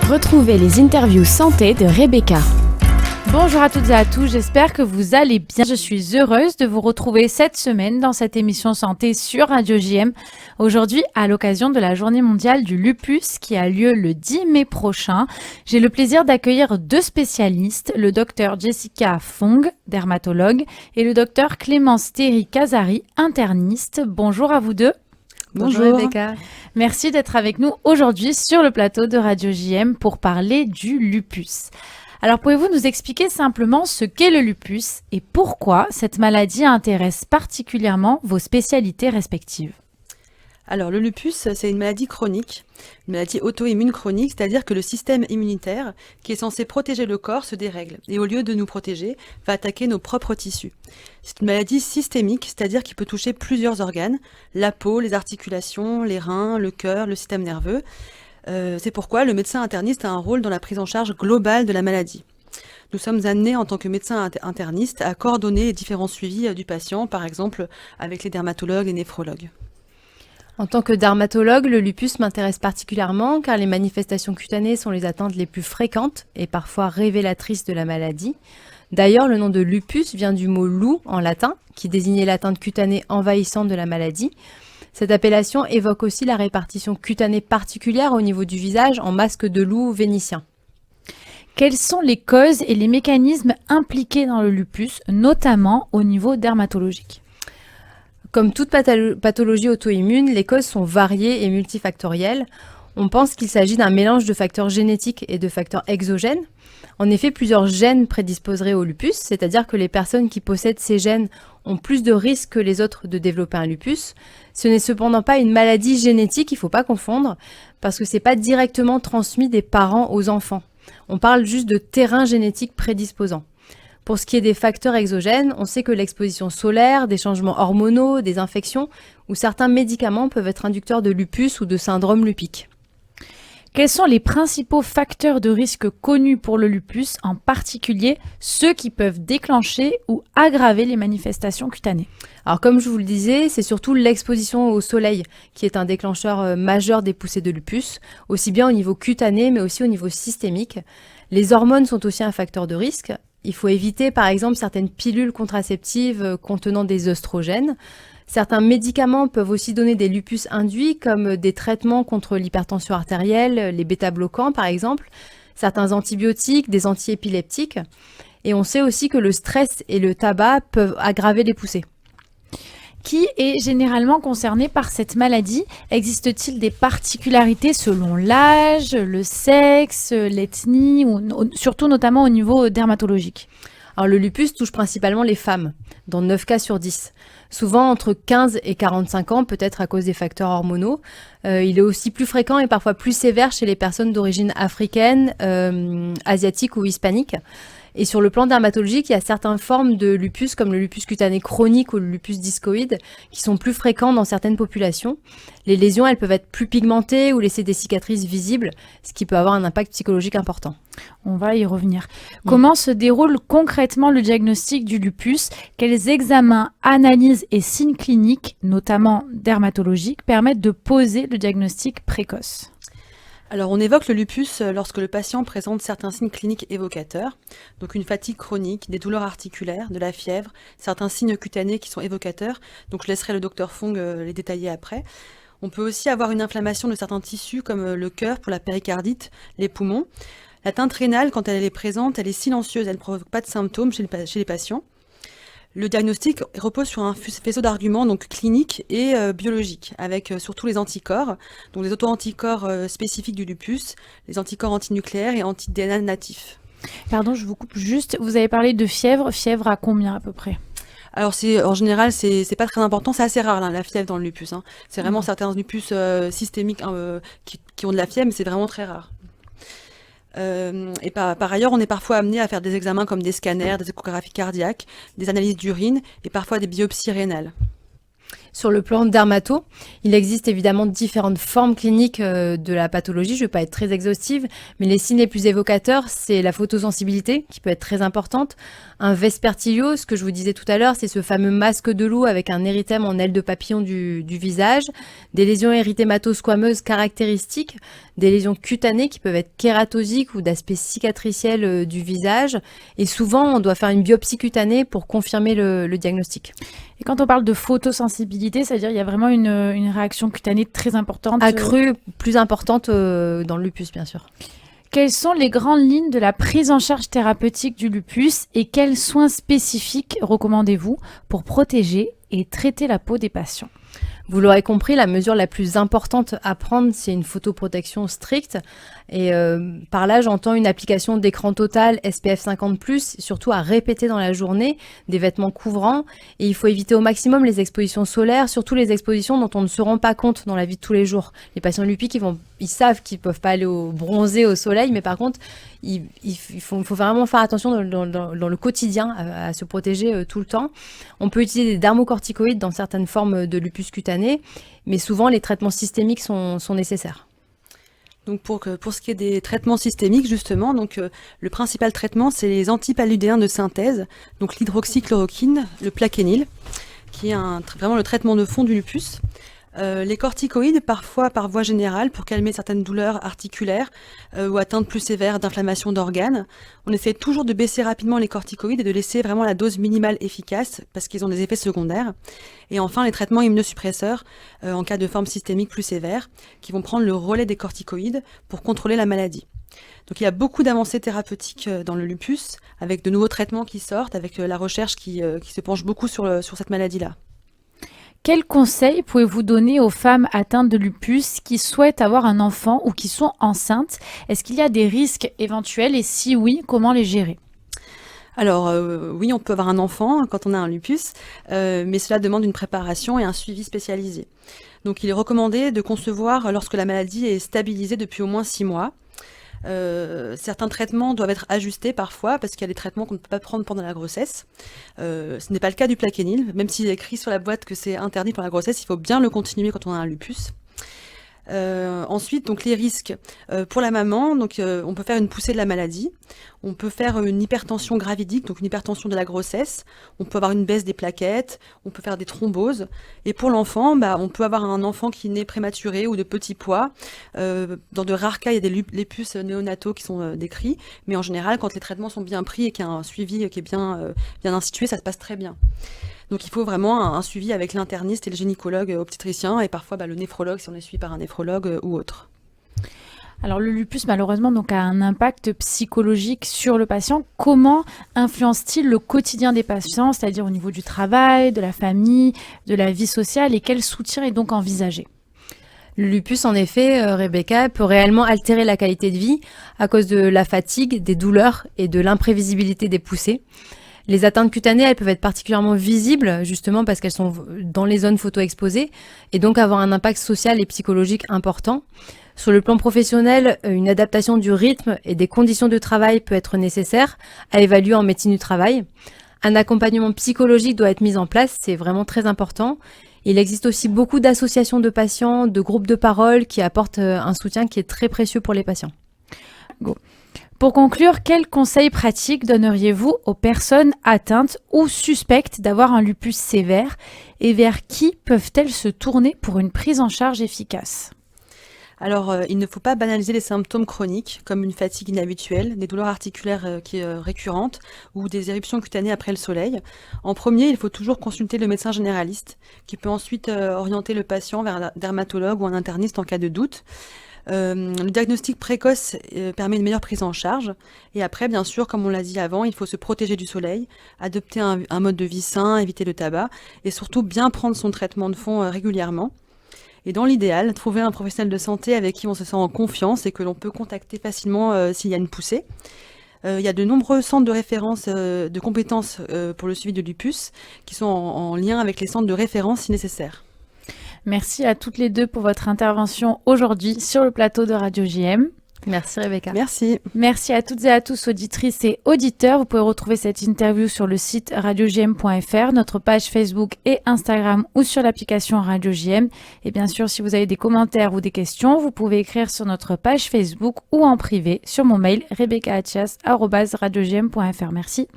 Retrouvez les interviews santé de Rebecca. Bonjour à toutes et à tous, j'espère que vous allez bien. Je suis heureuse de vous retrouver cette semaine dans cette émission santé sur Radio JM. Aujourd'hui, à l'occasion de la journée mondiale du lupus qui a lieu le 10 mai prochain, j'ai le plaisir d'accueillir deux spécialistes, le docteur Jessica Fong, dermatologue, et le docteur Clémence Théry-Casari, interniste. Bonjour à vous deux. Bonjour Rebecca. Merci d'être avec nous aujourd'hui sur le plateau de Radio JM pour parler du lupus. Alors, pouvez-vous nous expliquer simplement ce qu'est le lupus et pourquoi cette maladie intéresse particulièrement vos spécialités respectives? Alors, le lupus, c'est une maladie chronique, une maladie auto-immune chronique, c'est-à-dire que le système immunitaire, qui est censé protéger le corps, se dérègle et au lieu de nous protéger, va attaquer nos propres tissus. C'est une maladie systémique, c'est-à-dire qui peut toucher plusieurs organes, la peau, les articulations, les reins, le cœur, le système nerveux. C'est pourquoi le médecin interniste a un rôle dans la prise en charge globale de la maladie. Nous sommes amenés en tant que médecins internistes à coordonner les différents suivis du patient, par exemple avec les dermatologues et néphrologues. En tant que dermatologue, le lupus m'intéresse particulièrement car les manifestations cutanées sont les atteintes les plus fréquentes et parfois révélatrices de la maladie. D'ailleurs, le nom de lupus vient du mot loup en latin, qui désignait l'atteinte cutanée envahissante de la maladie. Cette appellation évoque aussi la répartition cutanée particulière au niveau du visage en masque de loup vénitien. Quelles sont les causes et les mécanismes impliqués dans le lupus, notamment au niveau dermatologique? Comme toute pathologie auto-immune, les causes sont variées et multifactorielles. On pense qu'il s'agit d'un mélange de facteurs génétiques et de facteurs exogènes. En effet, plusieurs gènes prédisposeraient au lupus, c'est-à-dire que les personnes qui possèdent ces gènes ont plus de risques que les autres de développer un lupus. Ce n'est cependant pas une maladie génétique, il ne faut pas confondre, parce que ce n'est pas directement transmis des parents aux enfants. On parle juste de terrain génétique prédisposant. Pour ce qui est des facteurs exogènes, on sait que l'exposition solaire, des changements hormonaux, des infections ou certains médicaments peuvent être inducteurs de lupus ou de syndrome lupique. Quels sont les principaux facteurs de risque connus pour le lupus, en particulier ceux qui peuvent déclencher ou aggraver les manifestations cutanées? Alors comme je vous le disais, c'est surtout l'exposition au soleil qui est un déclencheur majeur des poussées de lupus, aussi bien au niveau cutané mais aussi au niveau systémique. Les hormones sont aussi un facteur de risque. Il faut éviter par exemple certaines pilules contraceptives contenant des œstrogènes. Certains médicaments peuvent aussi donner des lupus induits, comme des traitements contre l'hypertension artérielle, les bêta-bloquants par exemple, certains antibiotiques, des antiépileptiques. Et on sait aussi que le stress et le tabac peuvent aggraver les poussées. Qui est généralement concerné par cette maladie? Existe-t-il des particularités selon l'âge, le sexe, l'ethnie, ou surtout notamment au niveau dermatologique? Alors, le lupus touche principalement les femmes, dans 9 cas sur 10. Souvent entre 15 et 45 ans, peut-être à cause des facteurs hormonaux. Il est aussi plus fréquent et parfois plus sévère chez les personnes d'origine africaine, asiatique ou hispanique. Et sur le plan dermatologique, il y a certaines formes de lupus, comme le lupus cutané chronique ou le lupus discoïde, qui sont plus fréquents dans certaines populations. Les lésions, elles peuvent être plus pigmentées ou laisser des cicatrices visibles, ce qui peut avoir un impact psychologique important. On va y revenir. Comment se déroule concrètement le diagnostic du lupus? Quels examens, analyses et signes cliniques, notamment dermatologiques, permettent de poser le diagnostic précoce? Alors, on évoque le lupus lorsque le patient présente certains signes cliniques évocateurs, donc une fatigue chronique, des douleurs articulaires, de la fièvre, certains signes cutanés qui sont évocateurs, donc je laisserai le docteur Fong les détailler après. On peut aussi avoir une inflammation de certains tissus comme le cœur pour la péricardite, les poumons. L'atteinte rénale, quand elle est présente, elle est silencieuse, elle ne provoque pas de symptômes chez les patients. Le diagnostic repose sur un faisceau d'arguments donc cliniques et biologiques, avec surtout les anticorps, donc les auto-anticorps spécifiques du lupus, les anticorps antinucléaires et anti-DNA natifs. Pardon, je vous coupe juste. Vous avez parlé de fièvre. Fièvre à combien à peu près? Alors en général, c'est pas très important, c'est assez rare la fièvre dans le lupus. C'est vraiment certains lupus systémiques qui ont de la fièvre, mais c'est vraiment très rare. Et par ailleurs, on est parfois amené à faire des examens comme des scanners, des échographies cardiaques, des analyses d'urine et parfois des biopsies rénales. Sur le plan dermato, il existe évidemment différentes formes cliniques de la pathologie. Je ne vais pas être très exhaustive, mais les signes les plus évocateurs, c'est la photosensibilité qui peut être très importante. Un vespertilio, ce que je vous disais tout à l'heure, c'est ce fameux masque de loup avec un érythème en aile de papillon du visage. Des lésions érythémato-squameuses caractéristiques, des lésions cutanées qui peuvent être kératosiques ou d'aspect cicatriciel du visage. Et souvent, on doit faire une biopsie cutanée pour confirmer le diagnostic. Et quand on parle de photosensibilité, c'est-à-dire il y a vraiment une réaction cutanée très importante. Accrue, plus importante dans le lupus, bien sûr. Quelles sont les grandes lignes de la prise en charge thérapeutique du lupus et quels soins spécifiques recommandez-vous pour protéger et traiter la peau des patients ? Vous l'aurez compris, la mesure la plus importante à prendre, c'est une photoprotection stricte. Et par là, j'entends une application d'écran total SPF 50+, surtout à répéter dans la journée, des vêtements couvrants. Et il faut éviter au maximum les expositions solaires, surtout les expositions dont on ne se rend pas compte dans la vie de tous les jours. Les patients lupiques, ils savent qu'ils ne peuvent pas aller bronzer au soleil, mais par contre, il faut vraiment faire attention dans le quotidien à se protéger tout le temps. On peut utiliser des dermocorticoïdes dans certaines formes de lupus cutané, mais souvent les traitements systémiques sont nécessaires. Donc pour ce qui est des traitements systémiques, justement, le principal traitement, c'est les antipaludéens de synthèse, donc l'hydroxychloroquine, le plaquenil, qui est vraiment le traitement de fond du lupus. Les corticoïdes, parfois par voie générale, pour calmer certaines douleurs articulaires ou atteintes plus sévères d'inflammation d'organes. On essaie toujours de baisser rapidement les corticoïdes et de laisser vraiment la dose minimale efficace parce qu'ils ont des effets secondaires. Et enfin, les traitements immunosuppresseurs en cas de forme systémique plus sévère, qui vont prendre le relais des corticoïdes pour contrôler la maladie. Donc il y a beaucoup d'avancées thérapeutiques dans le lupus, avec de nouveaux traitements qui sortent, avec la recherche qui se penche beaucoup sur cette maladie-là. Quels conseils pouvez-vous donner aux femmes atteintes de lupus qui souhaitent avoir un enfant ou qui sont enceintes ? Est-ce qu'il y a des risques éventuels et si oui, comment les gérer ? Alors oui, on peut avoir un enfant quand on a un lupus, mais cela demande une préparation et un suivi spécialisé. Donc il est recommandé de concevoir lorsque la maladie est stabilisée depuis au moins 6 mois. Certains traitements doivent être ajustés parfois parce qu'il y a des traitements qu'on ne peut pas prendre pendant la grossesse. Ce n'est pas le cas du plaquenil, même s'il est écrit sur la boîte que c'est interdit pour la grossesse, il faut bien le continuer quand on a un lupus. Ensuite, donc les risques pour la maman, on peut faire une poussée de la maladie, on peut faire une hypertension gravidique, donc une hypertension de la grossesse, on peut avoir une baisse des plaquettes, on peut faire des thromboses, et pour l'enfant, on peut avoir un enfant qui naît prématuré ou de petit poids. Dans de rares cas, il y a des lupus néonataux qui sont décrits, mais en général, quand les traitements sont bien pris et qu'il y a un suivi qui est bien institué, ça se passe très bien. Donc il faut vraiment un suivi avec l'interniste et le gynécologue obstétricien et parfois le néphrologue si on est suivi par un néphrologue ou autre. Alors le lupus malheureusement a un impact psychologique sur le patient. Comment influence-t-il le quotidien des patients, c'est-à-dire au niveau du travail, de la famille, de la vie sociale et quel soutien est donc envisagé ? Le lupus, en effet, Rebecca, peut réellement altérer la qualité de vie à cause de la fatigue, des douleurs et de l'imprévisibilité des poussées. Les atteintes cutanées, elles peuvent être particulièrement visibles, justement parce qu'elles sont dans les zones photo-exposées, et donc avoir un impact social et psychologique important. Sur le plan professionnel, une adaptation du rythme et des conditions de travail peut être nécessaire à évaluer en médecine du travail. Un accompagnement psychologique doit être mis en place, c'est vraiment très important. Il existe aussi beaucoup d'associations de patients, de groupes de parole qui apportent un soutien qui est très précieux pour les patients. Pour conclure, quels conseils pratiques donneriez-vous aux personnes atteintes ou suspectes d'avoir un lupus sévère et vers qui peuvent-elles se tourner pour une prise en charge efficace ? Alors, il ne faut pas banaliser les symptômes chroniques comme une fatigue inhabituelle, des douleurs articulaires récurrentes ou des éruptions cutanées après le soleil. En premier, il faut toujours consulter le médecin généraliste qui peut ensuite orienter le patient vers un dermatologue ou un interniste en cas de doute. Le diagnostic précoce permet une meilleure prise en charge. Et après, bien sûr, comme on l'a dit avant, il faut se protéger du soleil, adopter un mode de vie sain, éviter le tabac et surtout bien prendre son traitement de fond régulièrement. Et dans l'idéal, trouver un professionnel de santé avec qui on se sent en confiance et que l'on peut contacter facilement s'il y a une poussée. Il y a de nombreux centres de référence de compétences pour le suivi de lupus qui sont en lien avec les centres de référence si nécessaire. Merci à toutes les deux pour votre intervention aujourd'hui sur le plateau de Radio JM. Merci Rebecca. Merci. Merci à toutes et à tous, auditrices et auditeurs. Vous pouvez retrouver cette interview sur le site radiojm.fr, notre page Facebook et Instagram ou sur l'application Radio JM. Et bien sûr, si vous avez des commentaires ou des questions, vous pouvez écrire sur notre page Facebook ou en privé sur mon mail rebecca@radiojm.fr. Merci.